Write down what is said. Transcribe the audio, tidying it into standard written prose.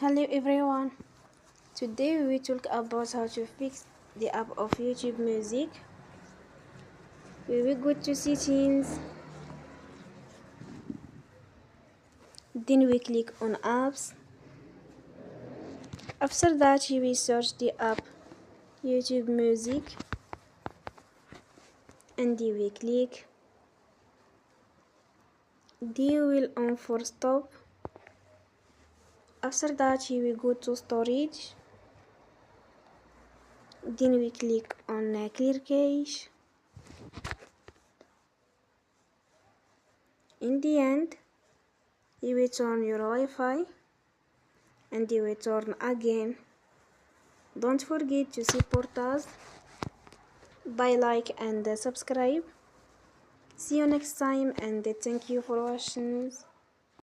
Hello everyone. Today we will talk about how to fix the app of YouTube Music. We will go to settings, then we click on apps. After that you will search the app YouTube Music and you will click. Then you will on for stop. After that you will go to storage. Then we click on clear cache. In the end, you will turn your Wi-Fi and you will turn again. Don't forget to support us by like and subscribe. See you next time and thank you for watching.